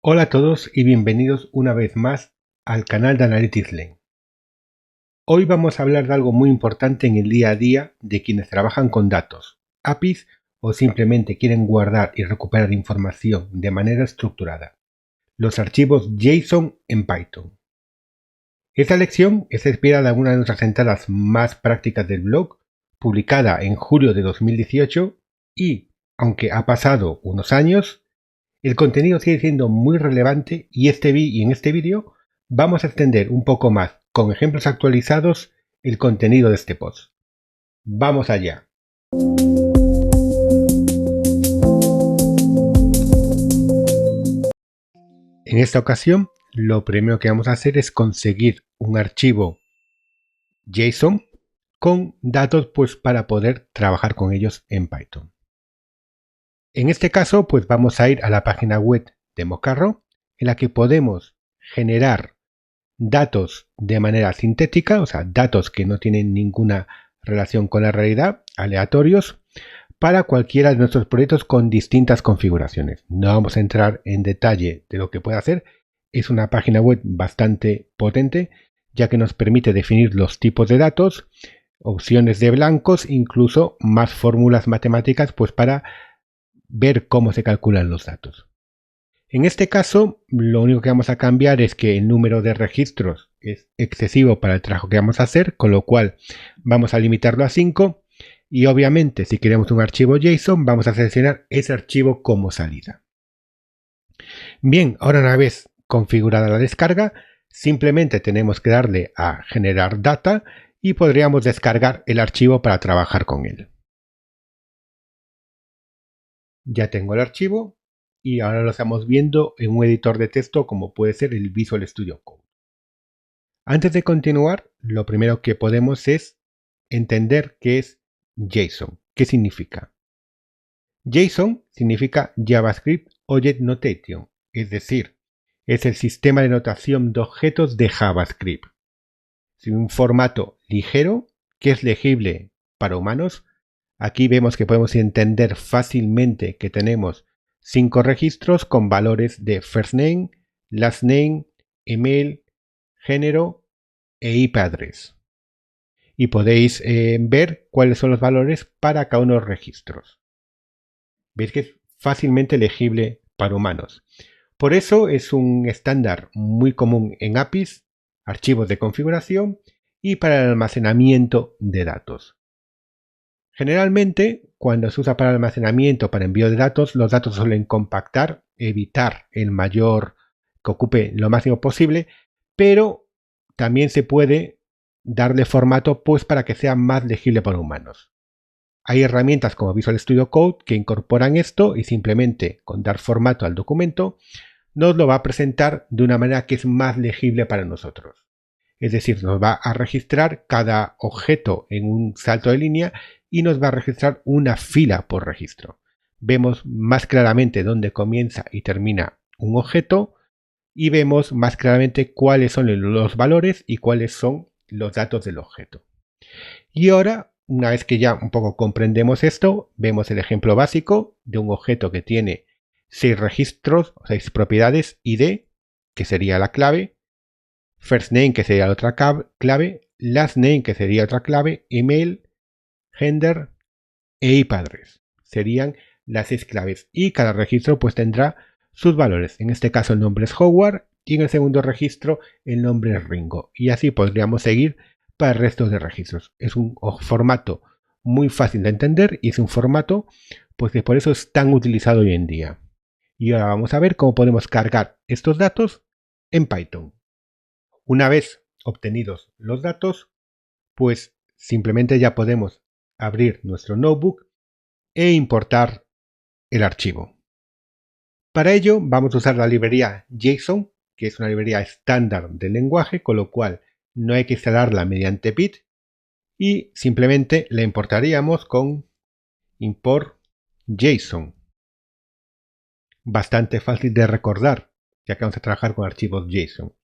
Hola a todos y bienvenidos una vez más al canal de Analytics Lane. Hoy vamos a hablar de algo muy importante en el día a día de quienes trabajan con datos, APIs o simplemente quieren guardar y recuperar información de manera estructurada. Los archivos JSON en Python. Esta lección está inspirada en una de nuestras entradas más prácticas del blog, publicada en julio de 2018 y, aunque ha pasado unos años, el contenido sigue siendo muy relevante y en este vídeo vamos a extender un poco más, con ejemplos actualizados, el contenido de este post. ¡Vamos allá! En esta ocasión, lo primero que vamos a hacer es conseguir un archivo JSON con datos para poder trabajar con ellos en Python. En este caso, vamos a ir a la página web de Mocarro, en la que podemos generar datos de manera sintética, o sea, datos que no tienen ninguna relación con la realidad, aleatorios, para cualquiera de nuestros proyectos con distintas configuraciones. No vamos a entrar en detalle de lo que puede hacer. Es una página web bastante potente, ya que nos permite definir los tipos de datos, opciones de blancos, incluso más fórmulas matemáticas, para ver cómo se calculan los datos. En este caso, lo único que vamos a cambiar es que el número de registros es excesivo para el trabajo que vamos a hacer, con lo cual vamos a limitarlo a 5 y obviamente si queremos un archivo JSON vamos a seleccionar ese archivo como salida. Bien, ahora una vez configurada la descarga, simplemente tenemos que darle a generar data y podríamos descargar el archivo para trabajar con él. Ya tengo el archivo y ahora lo estamos viendo en un editor de texto como puede ser el Visual Studio Code. Antes de continuar, lo primero que podemos es entender qué es JSON. ¿Qué significa? JSON significa JavaScript Object Notation, es decir, es el sistema de notación de objetos de JavaScript. Es un formato ligero que es legible para humanos. Aquí vemos que podemos entender fácilmente que tenemos 5 registros con valores de first name, last name, email, género e IP address. Y podéis ver cuáles son los valores para cada uno de los registros. Veis que es fácilmente legible para humanos. Por eso es un estándar muy común en APIs, archivos de configuración y para el almacenamiento de datos. Generalmente, cuando se usa para almacenamiento, para envío de datos, los datos suelen compactar, evitar el mayor que ocupe lo máximo posible, pero también se puede darle formato para que sea más legible para humanos. Hay herramientas como Visual Studio Code que incorporan esto y simplemente con dar formato al documento nos lo va a presentar de una manera que es más legible para nosotros. Es decir, nos va a registrar cada objeto en un salto de línea y nos va a registrar una fila por registro. Vemos más claramente dónde comienza y termina un objeto y vemos más claramente cuáles son los valores y cuáles son los datos del objeto. Y ahora, una vez que ya un poco comprendemos esto, vemos el ejemplo básico de un objeto que tiene 6 registros, 6 propiedades, ID, que sería la clave, first name, que sería la otra clave, last name, que sería otra clave, email, gender e IP address. Serían las 6 claves y cada registro tendrá sus valores. En este caso el nombre es Howard y en el segundo registro el nombre es Ringo. Y así podríamos seguir para el resto de registros. Es un formato muy fácil de entender y es un formato que por eso es tan utilizado hoy en día. Y ahora vamos a ver cómo podemos cargar estos datos en Python. Una vez obtenidos los datos, simplemente ya podemos abrir nuestro notebook e importar el archivo. Para ello vamos a usar la librería JSON, que es una librería estándar del lenguaje, con lo cual no hay que instalarla mediante pip y simplemente la importaríamos con import JSON. Bastante fácil de recordar, ya que vamos a trabajar con archivos JSON.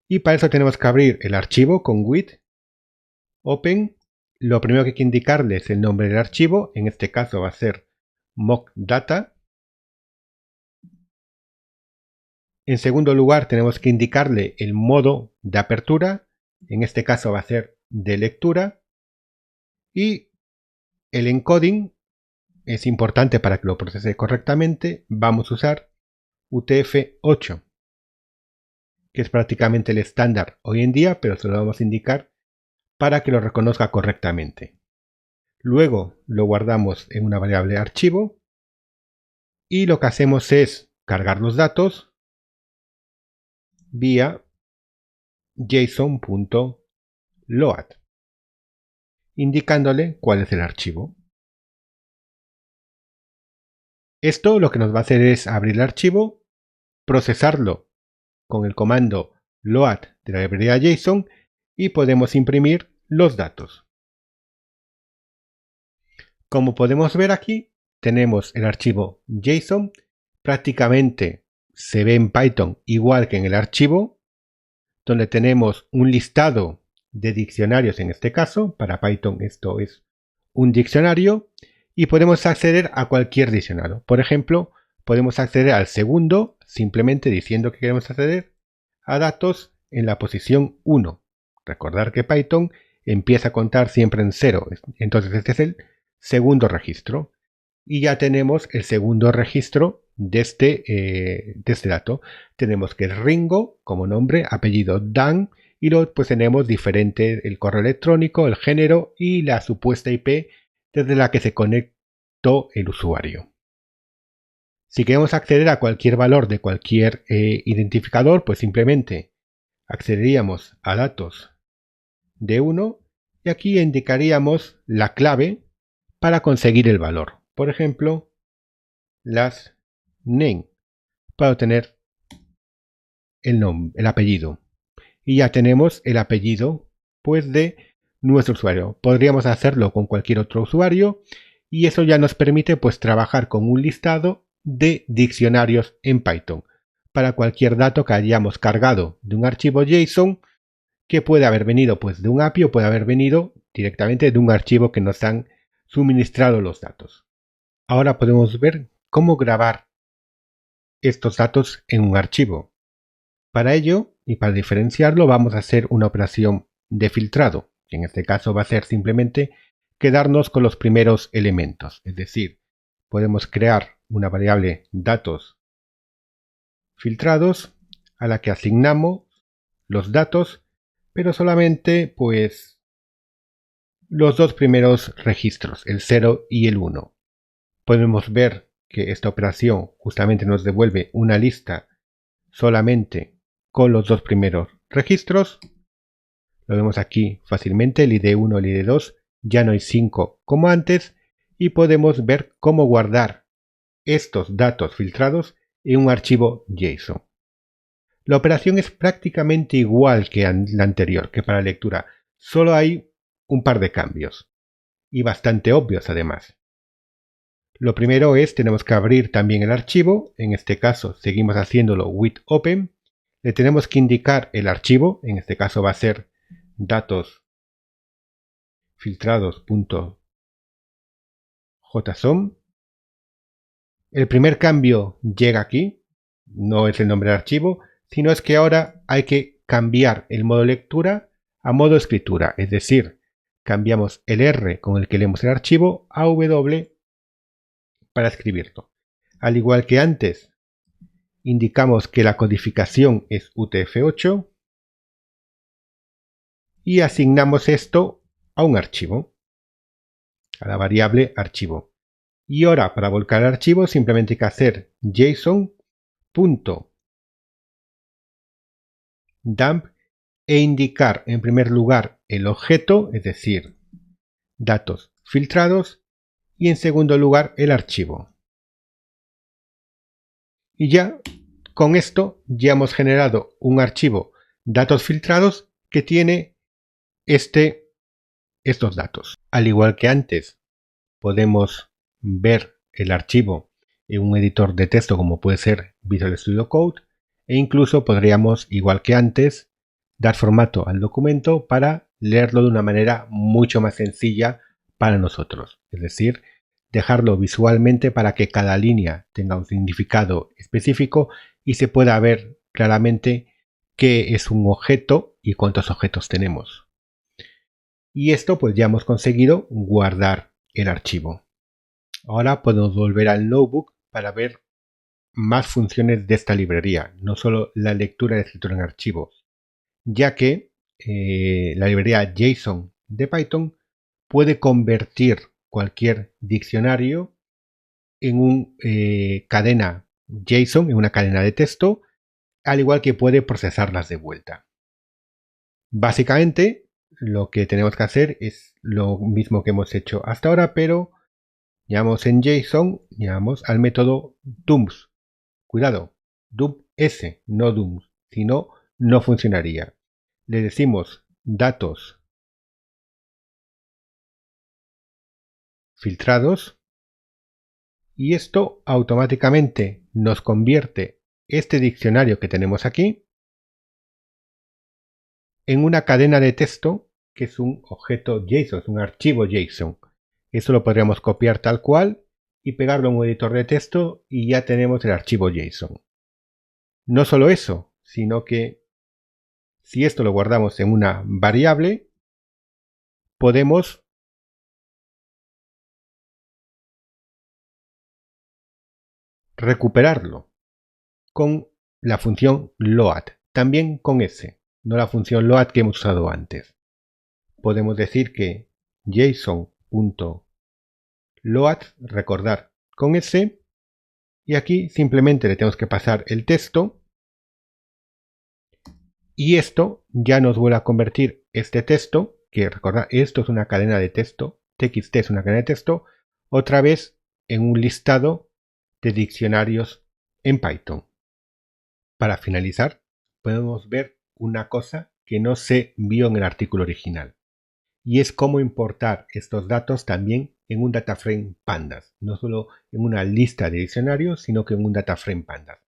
Y para eso tenemos que abrir el archivo con with open. Lo primero que hay que indicarle es el nombre del archivo, en este caso va a ser mockdata. En segundo lugar, tenemos que indicarle el modo de apertura. En este caso va a ser de lectura. Y el encoding es importante para que lo procese correctamente. Vamos a usar UTF-8, que es prácticamente el estándar hoy en día, pero se lo vamos a indicar para que lo reconozca correctamente. Luego lo guardamos en una variable archivo y lo que hacemos es cargar los datos vía json.load, indicándole cuál es el archivo. Esto lo que nos va a hacer es abrir el archivo, procesarlo con el comando load de la librería JSON y podemos imprimir los datos. Como podemos ver aquí, tenemos el archivo JSON, prácticamente se ve en Python igual que en el archivo, donde tenemos un listado de diccionarios en este caso. Para Python esto es un diccionario y podemos acceder a cualquier diccionario. Por ejemplo, podemos acceder al segundo simplemente diciendo que queremos acceder a datos en la posición 1. Recordar que Python empieza a contar siempre en 0. Entonces este es el segundo registro. Y ya tenemos el segundo registro de este dato. Tenemos que es Ringo como nombre, apellido Dan, y luego pues tenemos diferente el correo electrónico, el género y la supuesta IP desde la que se conectó el usuario. Si queremos acceder a cualquier valor de cualquier identificador, pues simplemente accederíamos a datos de 1 y aquí indicaríamos la clave para conseguir el valor. Por ejemplo, last name, para obtener el apellido. Y ya tenemos el apellido pues de nuestro usuario. Podríamos hacerlo con cualquier otro usuario y eso ya nos permite pues trabajar con un listado de diccionarios en Python para cualquier dato que hayamos cargado de un archivo JSON, que puede haber venido pues de un API o puede haber venido directamente de un archivo que nos han suministrado los datos. Ahora podemos ver cómo grabar estos datos en un archivo. Para ello, y para diferenciarlo, vamos a hacer una operación de filtrado, que en este caso va a ser simplemente quedarnos con los primeros elementos. Es decir, podemos crear una variable datos filtrados a la que asignamos los datos, pero solamente pues los dos primeros registros, el 0 y el 1. Podemos ver que esta operación justamente nos devuelve una lista solamente con los dos primeros registros. Lo vemos aquí fácilmente, el ID1 y el ID2, ya no hay 5 como antes, y podemos ver cómo guardar estos datos filtrados en un archivo JSON. La operación es prácticamente igual que la anterior, que para lectura, solo hay un par de cambios, y bastante obvios además. Lo primero es, tenemos que abrir también el archivo, en este caso seguimos haciéndolo with open, le tenemos que indicar el archivo, en este caso va a ser datos filtrados.json. El primer cambio llega aquí, no es el nombre del archivo, sino es que ahora hay que cambiar el modo lectura a modo escritura, es decir, cambiamos el R con el que leemos el archivo a W para escribirlo. Al igual que antes, indicamos que la codificación es UTF-8 y asignamos esto a un archivo, a la variable archivo. Y ahora para volcar el archivo simplemente hay que hacer json.dump e indicar en primer lugar el objeto, es decir, datos filtrados, y en segundo lugar el archivo. Y ya con esto ya hemos generado un archivo datos filtrados que tiene estos datos. Al igual que antes, podemos ver el archivo en un editor de texto como puede ser Visual Studio Code, e incluso podríamos, igual que antes, dar formato al documento para leerlo de una manera mucho más sencilla para nosotros. Es decir, dejarlo visualmente para que cada línea tenga un significado específico y se pueda ver claramente qué es un objeto y cuántos objetos tenemos. Y esto pues ya hemos conseguido guardar el archivo. Ahora podemos volver al notebook para ver más funciones de esta librería, no solo la lectura y escritura en archivos, ya que la librería JSON de Python puede convertir cualquier diccionario en una cadena JSON, en una cadena de texto, al igual que puede procesarlas de vuelta. Básicamente, lo que tenemos que hacer es lo mismo que hemos hecho hasta ahora, pero llamamos en JSON, llamamos al método dumps. Cuidado, dumps, no dumps, si no, no funcionaría. Le decimos datos filtrados y esto automáticamente nos convierte este diccionario que tenemos aquí en una cadena de texto que es un objeto JSON, es un archivo JSON. Eso lo podríamos copiar tal cual y pegarlo en un editor de texto y ya tenemos el archivo JSON. No solo eso, sino que si esto lo guardamos en una variable, podemos recuperarlo con la función load, también con S, no la función load que hemos usado antes. Podemos decir que json.load, recordar con S, y aquí simplemente le tenemos que pasar el texto y esto ya nos vuelve a convertir este texto, que recordad, esto es una cadena de texto, txt es una cadena de texto, otra vez en un listado de diccionarios en Python. Para finalizar, podemos ver una cosa que no se vio en el artículo original, y es cómo importar estos datos también en un dataframe pandas, no solo en una lista de diccionarios, sino que en un dataframe pandas.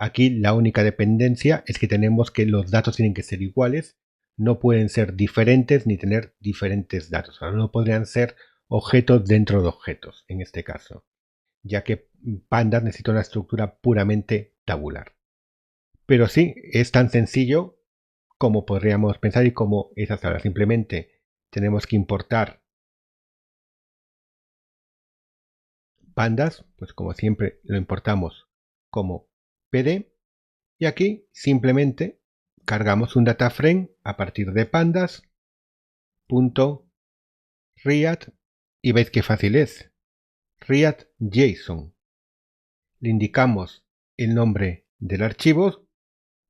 Aquí la única dependencia es que tenemos que los datos tienen que ser iguales, no pueden ser diferentes ni tener diferentes datos. Ahora no podrían ser objetos dentro de objetos, en este caso, ya que pandas necesita una estructura puramente tabular. Pero sí, es tan sencillo como podríamos pensar y como es hasta ahora. Simplemente tenemos que importar pandas, pues como siempre lo importamos como PD. Y aquí simplemente cargamos un data frame a partir de pandas.read y veis qué fácil es. Read JSON. Le indicamos el nombre del archivo.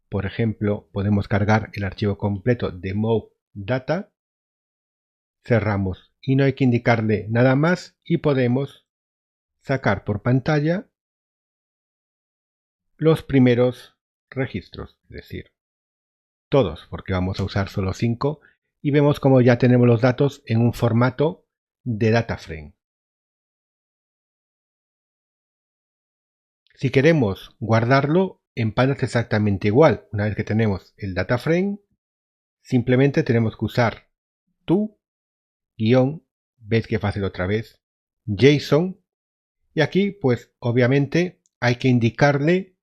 Por ejemplo, podemos cargar el archivo completo de move data. Cerramos y no hay que indicarle nada más y podemos sacar por pantalla los primeros registros, es decir, todos, porque vamos a usar solo 5 y vemos como ya tenemos los datos en un formato de data frame. Si queremos guardarlo en pandas exactamente igual, una vez que tenemos el data frame, simplemente tenemos que usar tu guión, veis que fácil otra vez, JSON, y aquí pues obviamente hay que indicarle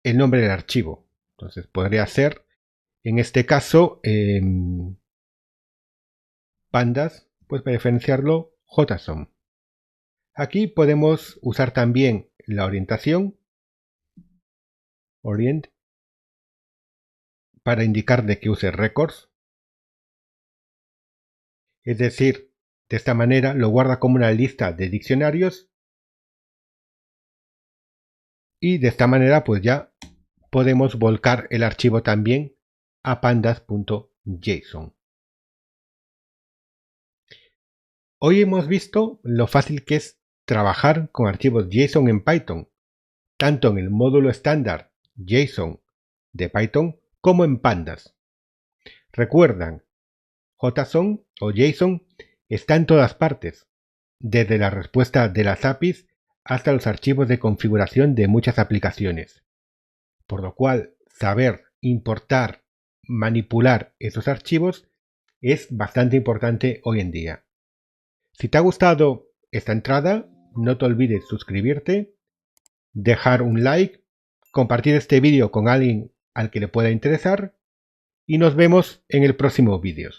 el nombre del archivo. Entonces podría ser, en este caso, pandas, pues para diferenciarlo, JSON. Aquí podemos usar también la orientación, orient, para indicarle que use records. Es decir, de esta manera lo guarda como una lista de diccionarios y de esta manera pues ya podemos volcar el archivo también a pandas.json. Hoy hemos visto lo fácil que es trabajar con archivos JSON en Python, tanto en el módulo estándar JSON de Python como en pandas. Recuerdan, JSON o JSON está en todas partes, desde la respuesta de las APIs hasta los archivos de configuración de muchas aplicaciones. Por lo cual, saber importar, manipular esos archivos es bastante importante hoy en día. Si te ha gustado esta entrada, no te olvides suscribirte, dejar un like, compartir este vídeo con alguien al que le pueda interesar y nos vemos en el próximo vídeo.